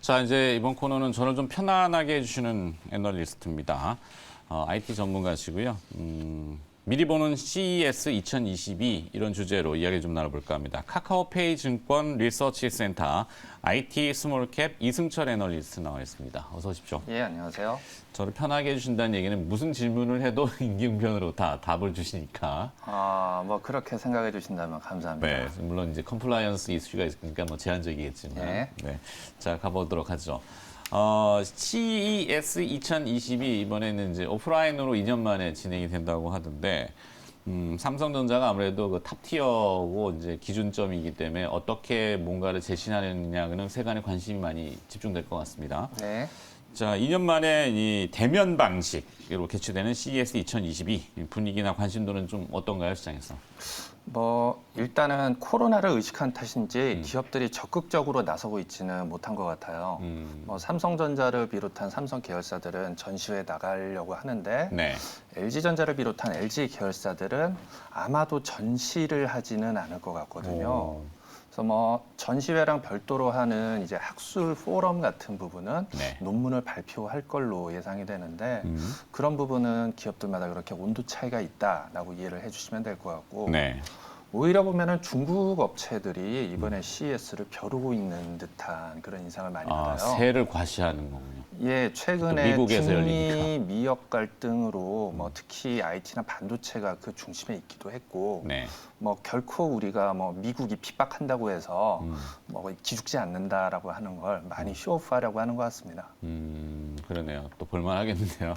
자, 이제 이번 코너는 저를 좀 편안하게 해주시는 애널리스트입니다. IT 전문가시고요. 미리 보는 CES 2022 이런 주제로 이야기 좀 나눠볼까 합니다. 카카오페이 증권 리서치 센터 IT 스몰캡 이승철 애널리스트 나와 있습니다. 어서 오십시오. 예, 안녕하세요. 저를 편하게 해주신다는 얘기는 무슨 질문을 해도 임기응변으로 다 답을 주시니까. 뭐 그렇게 생각해 주신다면 감사합니다. 네, 물론 이제 컴플라이언스 이슈가 있으니까 뭐 제한적이겠지만. 네. 네. 자, 가보도록 하죠. CES 2022 이번에는 이제 오프라인으로 2년 만에 진행이 된다고 하던데, 삼성전자가 아무래도 그 탑티어고 이제 기준점이기 때문에 어떻게 뭔가를 제시하느냐는 세간의 관심이 많이 집중될 것 같습니다. 네. 자, 2년 만에 이 대면 방식으로 개최되는 CES 2022 분위기나 관심도는 좀 어떤가요, 시장에서? 일단은 코로나를 의식한 탓인지 기업들이 적극적으로 나서고 있지는 못한 것 같아요. 삼성전자를 비롯한 삼성 계열사들은 전시회에 나가려고 하는데 네. LG전자를 비롯한 LG 계열사들은 아마도 전시를 하지는 않을 것 같거든요. 그래서 전시회랑 별도로 하는 이제 학술 포럼 같은 부분은 네. 논문을 발표할 걸로 예상이 되는데 그런 부분은 기업들마다 그렇게 온도 차이가 있다라고 이해를 해주시면 될 것 같고 네. 오히려 보면은 중국 업체들이 이번에 CES를 벼르고 있는 듯한 그런 인상을 많이 받아요. 세를 과시하는 거군요. 예, 또 최근에 미국에서 중미 열리니까. 미역 갈등으로 특히 IT나 반도체가 그 중심에 있기도 했고 네. 결코 우리가 미국이 핍박한다고 해서 기죽지 않는다라고 하는 걸 많이 쇼오프하려고 하는 것 같습니다. 그러네요. 또 볼만하겠는데요.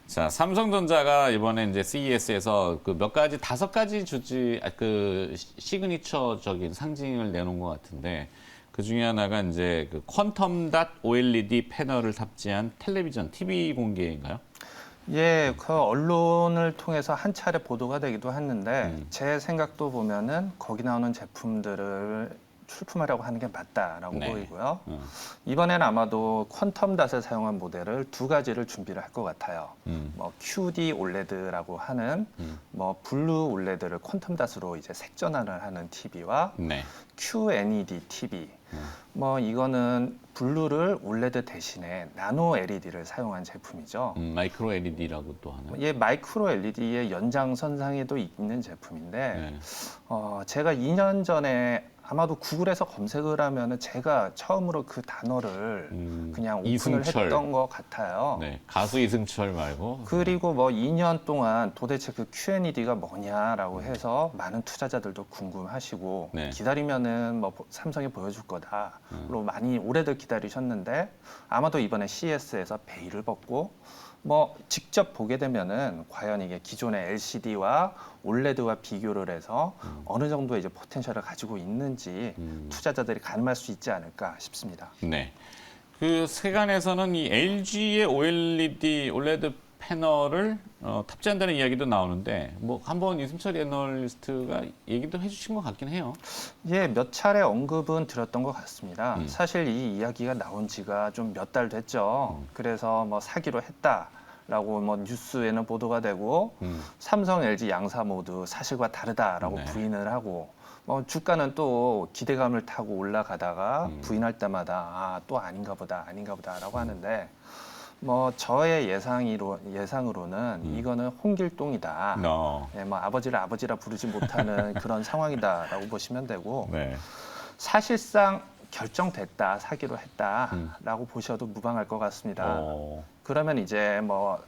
자, 삼성전자가 이번에 이제 CES에서 그 몇 가지, 5가지 그 시그니처적인 상징을 내놓은 것 같은데 그 중에 하나가 이제 그 퀀텀 닷 OLED 패널을 탑재한 텔레비전, TV 공개인가요? 예, 그 언론을 통해서 한 차례 보도가 되기도 했는데 제 생각도 보면은 거기 나오는 제품들을 출품하려고 하는 게 맞다라고 네. 보이고요. 이번에는 아마도 퀀텀 닷을 사용한 모델을 2가지를 준비를 할 것 같아요. QD OLED라고 하는 블루 OLED를 퀀텀 닷으로 이제 색전환을 하는 TV와 네. QNED TV. 이거는 블루를 OLED 대신에 나노 LED를 사용한 제품이죠. 마이크로 LED라고 또 하나요? 예, 마이크로 LED의 연장선상에도 있는 제품인데 네. 제가 2년 전에 아마도 구글에서 검색을 하면은 제가 처음으로 그 단어를 그냥 오픈을 이승철. 했던 것 같아요. 네. 가수 이승철 말고. 그리고 2년 동안 도대체 그 QNED가 뭐냐라고 해서 많은 투자자들도 궁금하시고 네. 기다리면은 삼성이 보여줄 거다로 많이 오래들 기다리셨는데 아마도 이번에 CES에서 베일을 벗고 직접 보게 되면은 과연 이게 기존의 LCD와 OLED와 비교를 해서 어느 정도의 이제 포텐셜을 가지고 있는지 투자자들이 가늠할 수 있지 않을까 싶습니다. 네. 그 세간에서는 이 LG의 OLED 패널을 탑재한다는 이야기도 나오는데 한번 이승철 애널리스트가 얘기도 해주신 것 같긴 해요. 예, 몇 차례 언급은 드렸던 것 같습니다. 사실 이 이야기가 나온 지가 좀 몇 달 됐죠. 그래서 사기로 했다라고 뉴스에는 보도가 되고 삼성, LG 양사 모두 사실과 다르다라고 네. 부인을 하고 주가는 또 기대감을 타고 올라가다가 부인할 때마다 또 아닌가 보다라고 하는데 저의 예상으로는 이거는 홍길동이다. 예, 아버지를 아버지라 부르지 못하는 그런 상황이다라고 보시면 되고 네. 사실상 결정됐다, 사기로 했다라고 보셔도 무방할 것 같습니다. 그러면 이제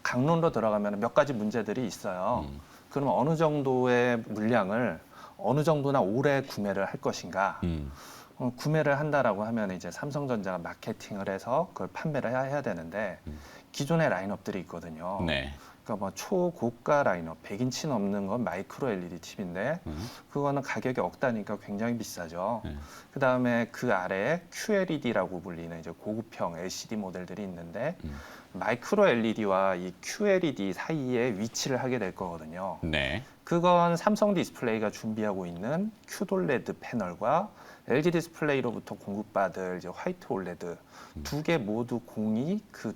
강론으로 들어가면 몇 가지 문제들이 있어요. 그러면 어느 정도의 물량을 어느 정도나 오래 구매를 할 것인가? 구매를 한다라고 하면 이제 삼성전자가 마케팅을 해서 그걸 판매를 해야 되는데 기존의 라인업들이 있거든요. 네. 그러니까 초고가 라인업 100인치 넘는 건 마이크로 LED TV인데 그거는 가격이 억 단위니까 굉장히 비싸죠. 그다음에 그 아래에 QLED라고 불리는 이제 고급형 LCD 모델들이 있는데 마이크로 LED와 이 QLED 사이에 위치를 하게 될 거거든요. 네. 그건 삼성 디스플레이가 준비하고 있는 QOLED 패널과 LG 디스플레이로부터 공급받을 이제 화이트 OLED 두 개 모두 공이 그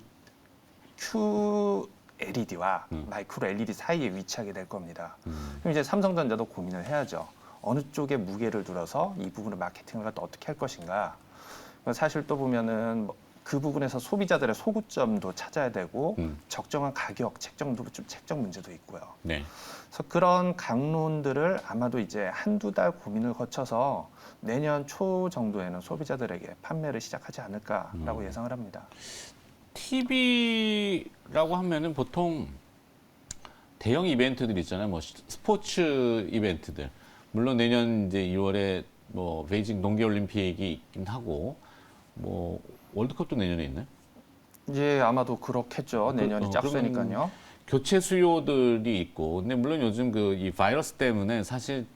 QLED와 마이크로 LED 사이에 위치하게 될 겁니다. 그럼 이제 삼성전자도 고민을 해야죠. 어느 쪽에 무게를 들어서 이 부분을 마케팅을 어떻게 할 것인가. 사실 또 보면은 그 부분에서 소비자들의 소구점도 찾아야 되고 적정한 가격 책정도 좀 책정 문제도 있고요. 네. 그래서 그런 강론들을 아마도 이제 한두 달 고민을 거쳐서 내년 초 정도에는 소비자들에게 판매를 시작하지 않을까라고 예상을 합니다. TV라고 하면은 보통 대형 이벤트들 있잖아요. 뭐 스포츠 이벤트들. 물론 내년 이제 2월에 뭐 베이징 동계올림픽이 있긴 하고 뭐 월드컵도 내년에 있나요? 이제 아마도 그렇겠죠. 내년이 짝수니까요. 교체 수요들이 있고, 근데 물론 요즘 그 이 바이러스 때문에 사실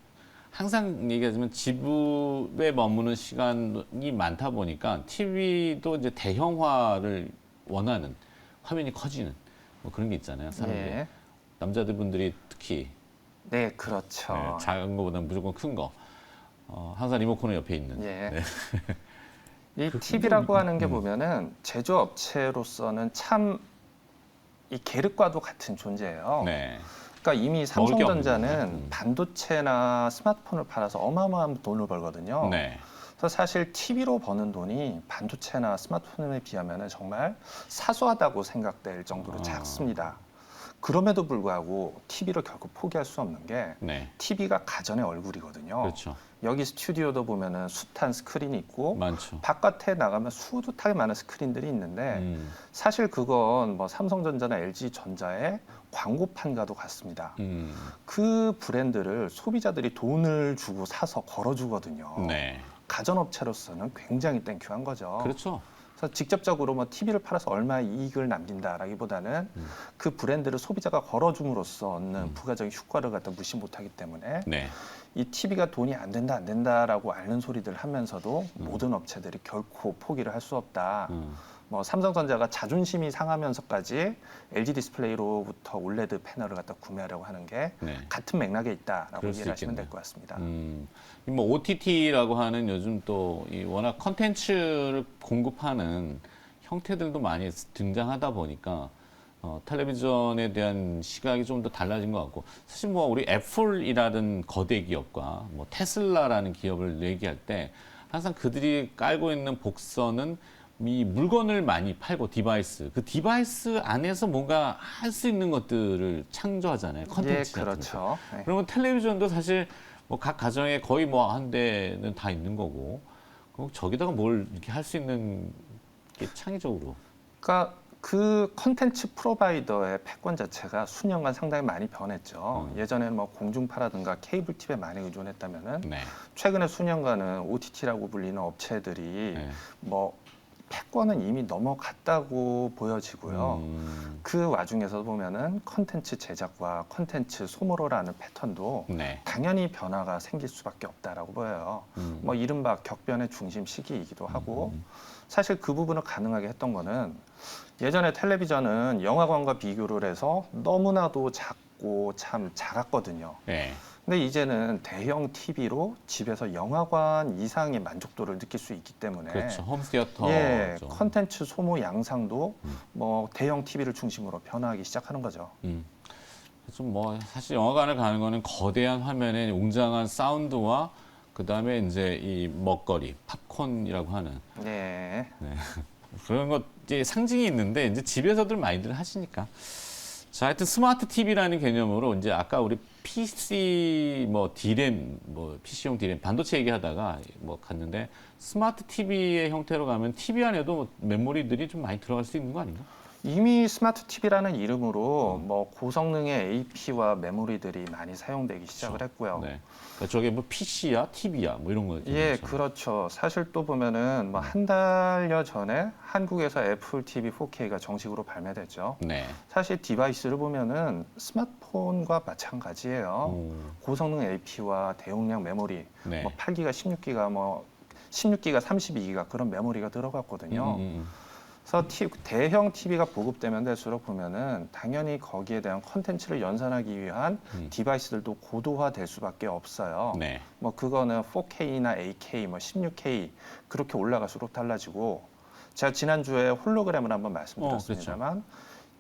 항상 얘기하자면 집에 머무는 시간이 많다 보니까 TV도 이제 대형화를 원하는 화면이 커지는 뭐 그런 게 있잖아요. 사람들이 예. 남자들 분들이 특히 네, 그렇죠. 네, 작은 거보다 무조건 큰 거. 항상 리모컨은 옆에 있는. 예. 네. 이 TV라고 하는 게 보면은 제조업체로서는 참 이 계륵과도 같은 존재예요. 네. 그러니까 이미 먹을 게 삼성전자는 없는 거죠. 반도체나 스마트폰을 팔아서 어마어마한 돈을 벌거든요. 네. 그래서 사실 TV로 버는 돈이 반도체나 스마트폰에 비하면 정말 사소하다고 생각될 정도로 작습니다. 그럼에도 불구하고 TV를 결코 포기할 수 없는 게 네. TV가 가전의 얼굴이거든요. 그렇죠. 여기 스튜디오도 보면은 숱한 스크린이 있고 많죠. 바깥에 나가면 수두하게 많은 스크린들이 있는데 사실 그건 뭐 삼성전자나 LG전자의 광고판과도 같습니다. 그 브랜드를 소비자들이 돈을 주고 사서 걸어주거든요. 네. 가전업체로서는 굉장히 땡큐한 거죠. 그렇죠. 그래서 직접적으로 뭐 TV를 팔아서 얼마의 이익을 남긴다라기보다는 그 브랜드를 소비자가 걸어줌으로써 얻는 부가적인 효과를 갖다 무시 못하기 때문에 네. 이 TV가 돈이 안 된다라고 앓는 소리들 하면서도 모든 업체들이 결코 포기를 할 수 없다. 뭐 삼성전자가 자존심이 상하면서까지 LG 디스플레이로부터 올레드 패널을 갖다 구매하려고 하는 게 네. 같은 맥락에 있다라고 그럴 수 이해하시면 될 있겠네요. 것 같습니다. 뭐 OTT라고 하는 요즘 또 이 워낙 컨텐츠를 공급하는 형태들도 많이 등장하다 보니까 텔레비전에 대한 시각이 좀 더 달라진 것 같고 사실 뭐 우리 애플이라는 거대 기업과 뭐 테슬라라는 기업을 얘기할 때 항상 그들이 깔고 있는 복선은 이 물건을 많이 팔고 디바이스 그 디바이스 안에서 뭔가 할 수 있는 것들을 창조하잖아요. 컨텐츠 예, 같은 것들. 그렇죠. 네. 그러면 텔레비전도 사실 뭐 각 가정에 거의 뭐 한 대는 다 있는 거고 그럼 저기다가 뭘 이렇게 할 수 있는 게 창의적으로 그러니까 그 컨텐츠 프로바이더의 패권 자체가 수년간 상당히 많이 변했죠. 예전에는 뭐 공중파라든가 케이블 TV에 많이 의존했다면은 네. 최근에 수년간은 OTT라고 불리는 업체들이 네. 뭐 패권은 이미 넘어갔다고 보여지고요. 그 와중에서 보면은 컨텐츠 제작과 컨텐츠 소모로라는 패턴도 네. 당연히 변화가 생길 수밖에 없다라고 보여요. 뭐 이른바 격변의 중심 시기이기도 하고 사실 그 부분을 가능하게 했던 거는 예전에 텔레비전은 영화관과 비교를 해서 너무나도 작고 참 작았거든요. 네. 근데 이제는 대형 TV로 집에서 영화관 이상의 만족도를 느낄 수 있기 때문에 그렇죠. 홈시어터. 예, 컨텐츠 소모 양상도 뭐 대형 TV를 중심으로 변화하기 시작하는 거죠. 좀 뭐 사실 영화관을 가는 거는 거대한 화면에 웅장한 사운드와 그 다음에 이제 이 먹거리, 팝콘이라고 하는 네. 그런 것 이제 상징이 있는데 이제 집에서들 많이들 하시니까. 자, 하여튼 스마트 TV라는 개념으로 이제 아까 우리 PC 뭐 D램 뭐 PC용 D램 반도체 얘기하다가 뭐 갔는데 스마트 TV의 형태로 가면 TV 안에도 뭐 메모리들이 좀 많이 들어갈 수 있는 거 아닌가? 이미 스마트 TV라는 이름으로 뭐 고성능의 AP와 메모리들이 많이 사용되기 시작을 했고요. 네. 그러니까 저게 뭐 PC야, TV야, 뭐 이런 거. 예, 그렇죠. 사실 또 보면은 뭐 한 달여 전에 한국에서 애플 TV 4K가 정식으로 발매됐죠. 네. 사실 디바이스를 보면은 스마트폰과 마찬가지예요. 고성능 AP와 대용량 메모리, 네. 뭐 8기가, 16기가, 뭐 16기가, 32기가 그런 메모리가 들어갔거든요. 그래서 대형 TV가 보급되면 될수록 보면은 당연히 거기에 대한 컨텐츠를 연산하기 위한 디바이스들도 고도화될 수밖에 없어요. 네. 뭐 그거는 4K나 8K, 뭐 16K 그렇게 올라갈수록 달라지고 제가 지난주에 홀로그램을 한번 말씀드렸습니다만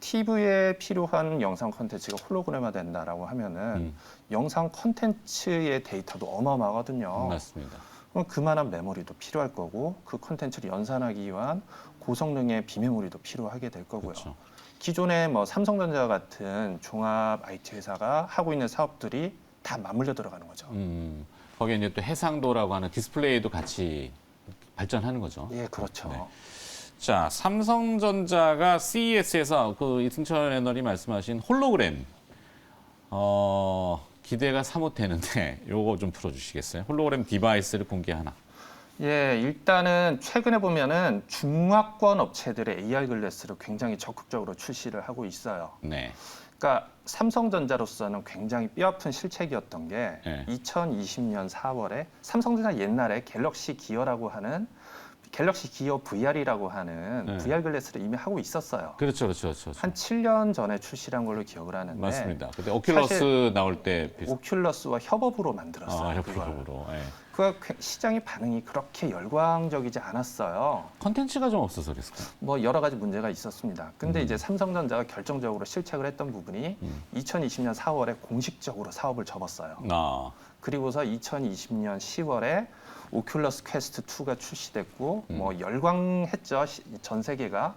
TV에 필요한 영상 컨텐츠가 홀로그램화 된다라고 하면은 영상 컨텐츠의 데이터도 어마어마하거든요. 맞습니다. 그럼 그만한 메모리도 필요할 거고 그 콘텐츠를 연산하기 위한 고성능의 비메모리도 필요하게 될 거고요. 그렇죠. 기존에 뭐 삼성전자 같은 종합 IT 회사가 하고 있는 사업들이 다 맞물려 들어가는 거죠. 거기에 이제 또 해상도라고 하는 디스플레이도 같이 발전하는 거죠. 예, 그렇죠. 네. 자, 삼성전자가 CES에서 그 이승철 애널이 말씀하신 홀로그램 기대가 사뭇 되는데 요거 좀 풀어주시겠어요? 홀로그램 디바이스를 공개하나? 예, 일단은 최근에 보면은 중화권 업체들의 AR 글래스를 굉장히 적극적으로 출시를 하고 있어요. 네. 그러니까 삼성전자로서는 굉장히 뼈아픈 실책이었던 게 네. 2020년 4월에 삼성전자 옛날에 갤럭시 기어라고 하는 갤럭시 기어 VR이라고 하는 네. VR 글래스를 이미 하고 있었어요. 그렇죠. 그렇죠. 한 7년 전에 출시한 걸로 기억을 하는데 맞습니다. 그때 오큘러스 나올 때 오큘러스와 협업으로 만들었어요. 협업으로. 예. 그 시장의 반응이 그렇게 열광적이지 않았어요. 컨텐츠가 좀 없어서 그랬을까요? 뭐 여러 가지 문제가 있었습니다. 근데 이제 삼성전자가 결정적으로 실책을 했던 부분이 2020년 4월에 공식적으로 사업을 접었어요. 그리고서 2020년 10월에 오큘러스 퀘스트 2가 출시됐고 뭐 열광했죠. 전 세계가.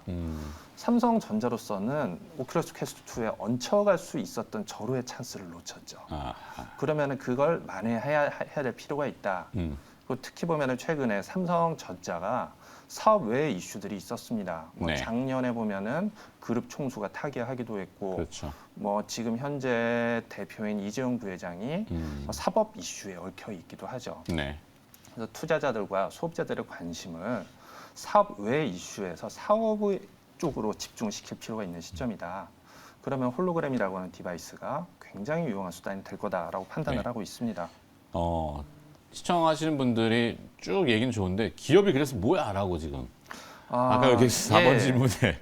삼성전자로서는 오큘러스 퀘스트 2에 얹혀갈 수 있었던 절호의 찬스를 놓쳤죠. 그러면은 그걸 만회해야 될 필요가 있다. 그리고 특히 보면은 최근에 삼성전자가 사업 외의 이슈들이 있었습니다. 뭐 네. 작년에 보면은 그룹 총수가 타계하기도 했고, 그렇죠. 뭐 지금 현재 대표인 이재용 부회장이 사법 이슈에 얽혀 있기도 하죠. 네. 그래서 투자자들과 소비자들의 관심을 사업 외의 이슈에서 사업 쪽으로 집중시킬 필요가 있는 시점이다. 그러면 홀로그램이라고 하는 디바이스가 굉장히 유용한 수단이 될 거다라고 판단을 네. 하고 있습니다. 시청하시는 분들이 쭉 얘기는 좋은데 기업이 그래서 뭐야라고 지금 아까 여기 4번 예. 질문에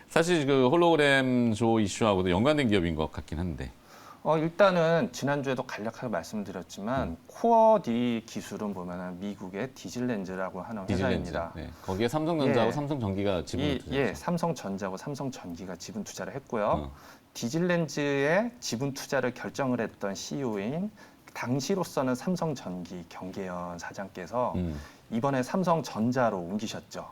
사실 그 홀로그램 조 이슈하고도 연관된 기업인 것 같긴 한데 일단은 지난주에도 간략하게 말씀드렸지만 코어 D 기술은 보면은 미국의 디질렌즈라고 하는 디질렌즈. 회사입니다. 네. 거기에 삼성전자하고 예. 삼성전기가 지분을 투자했죠. 삼성전자고 삼성전기가 지분 투자를 했고요. 디질렌즈의 지분 투자를 결정을 했던 CEO인 당시로서는 삼성전기 경계연 사장께서 이번에 삼성전자로 옮기셨죠.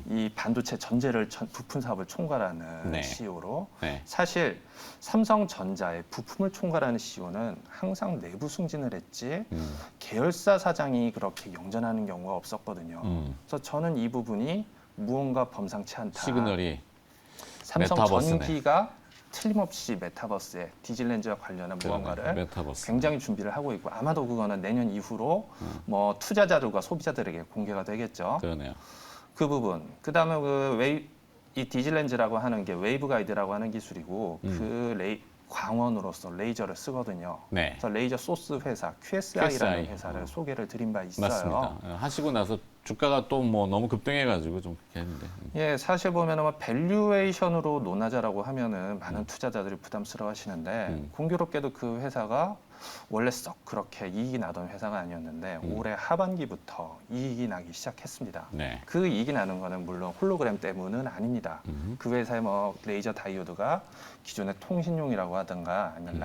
이 반도체 전제를 부품 사업을 총괄하는 네. CEO로. 네. 사실 삼성전자의 부품을 총괄하는 CEO는 항상 내부 승진을 했지 계열사 사장이 그렇게 영전하는 경우가 없었거든요. 그래서 저는 이 부분이 무언가 범상치 않다. 시그널이 삼성전기가 틀림없이 메타버스에 디질렌즈와 관련한 무언가를 메타버스. 굉장히 준비를 하고 있고 아마도 그거는 내년 이후로 뭐 투자자들과 소비자들에게 공개가 되겠죠. 그러네요. 그 부분. 그다음에 이 디질렌즈라고 하는 게 웨이브 가이드라고 하는 기술이고 그 광원으로서 레이저를 쓰거든요. 네. 그래서 레이저 소스 회사 QSI라는 QSI. 회사를 소개를 드린 바 있어요. 맞습니다. 하시고 나서 주가가 또 뭐 너무 급등해가지고 좀 그렇게 했는데. 예, 사실 보면은 뭐 밸류에이션으로 논하자라고 하면은 많은 투자자들이 부담스러워하시는데 공교롭게도 그 회사가 원래 썩 그렇게 이익이 나던 회사가 아니었는데 올해 하반기부터 이익이 나기 시작했습니다. 네. 그 이익이 나는 거는 물론 홀로그램 때문은 아닙니다. 그 회사의 뭐 레이저 다이오드가 기존의 통신용이라고 하든가 아니면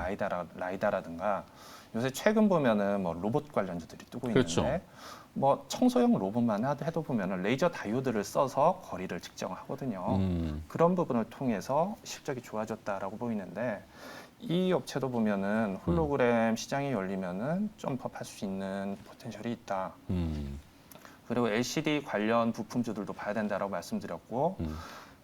라이다라든가 요새 최근 보면은 뭐 로봇 관련주들이 뜨고 있는데 그렇죠. 뭐 청소용 로봇만 해도 보면은 레이저 다이오드를 써서 거리를 측정하거든요. 그런 부분을 통해서 실적이 좋아졌다라고 보이는데 이 업체도 보면은 홀로그램 시장이 열리면은 점프할 수 있는 포텐셜이 있다. 그리고 LCD 관련 부품주들도 봐야 된다라고 말씀드렸고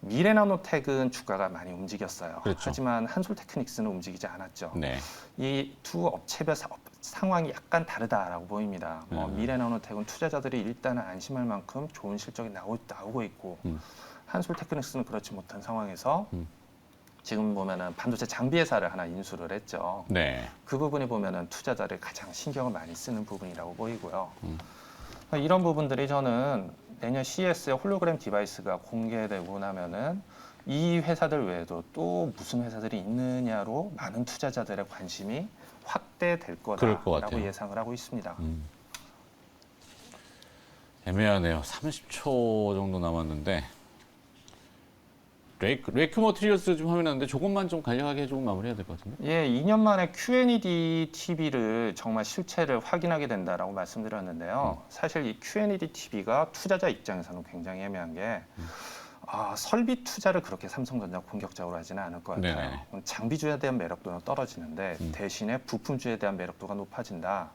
미래나노텍은 주가가 많이 움직였어요. 그렇죠. 하지만 한솔테크닉스는 움직이지 않았죠. 네. 이 두 업체별 상황이 약간 다르다라고 보입니다. 미래나노텍은 투자자들이 일단은 안심할 만큼 좋은 실적이 나오고 있고 한솔테크닉스는 그렇지 못한 상황에서 지금 보면은 반도체 장비 회사를 하나 인수를 했죠. 네. 그 부분이 보면은 투자자를 가장 신경을 많이 쓰는 부분이라고 보이고요. 이런 부분들이 저는 내년 CES에 홀로그램 디바이스가 공개되고 나면은 이 회사들 외에도 또 무슨 회사들이 있느냐로 많은 투자자들의 관심이 확대될 그럴 것 거다라고 같아요. 예상을 하고 있습니다. 애매하네요. 30초 정도 남았는데 레이크 머티리얼스 좀 화면하는데 조금만 좀 간략하게 좀 마무리해야 될 것 같은데. 예, 2년 만에 Q&ED TV를 정말 실체를 확인하게 된다라고 말씀드렸는데요. 사실 이 Q&ED TV가 투자자 입장에서는 굉장히 애매한 게 설비 투자를 그렇게 삼성전자 공격적으로 하지는 않을 것 같아요. 네네. 장비주에 대한 매력도는 떨어지는데 대신에 부품주에 대한 매력도가 높아진다.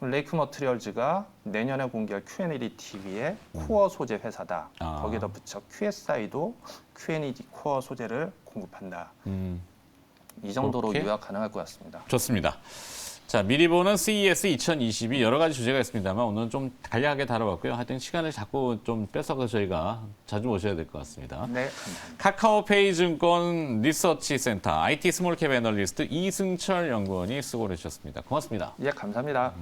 레이크 머티리얼즈가 내년에 공개할 Q&ED TV의 코어 소재 회사다. 거기다 붙여 QSI도 Q&ED 코어 소재를 공급한다. 이 정도로 그렇게? 요약 가능할 것 같습니다. 좋습니다. 자, 미리 보는 CES 2022 여러 가지 주제가 있습니다만 오늘은 좀 간략하게 다뤄봤고요. 하여튼 시간을 자꾸 좀 뺏어서 저희가 자주 모셔야 될 것 같습니다. 네, 감사합니다. 카카오페이 증권 리서치 센터 IT 스몰캡 애널리스트 이승철 연구원이 수고를 해주셨습니다. 고맙습니다. 예, 감사합니다.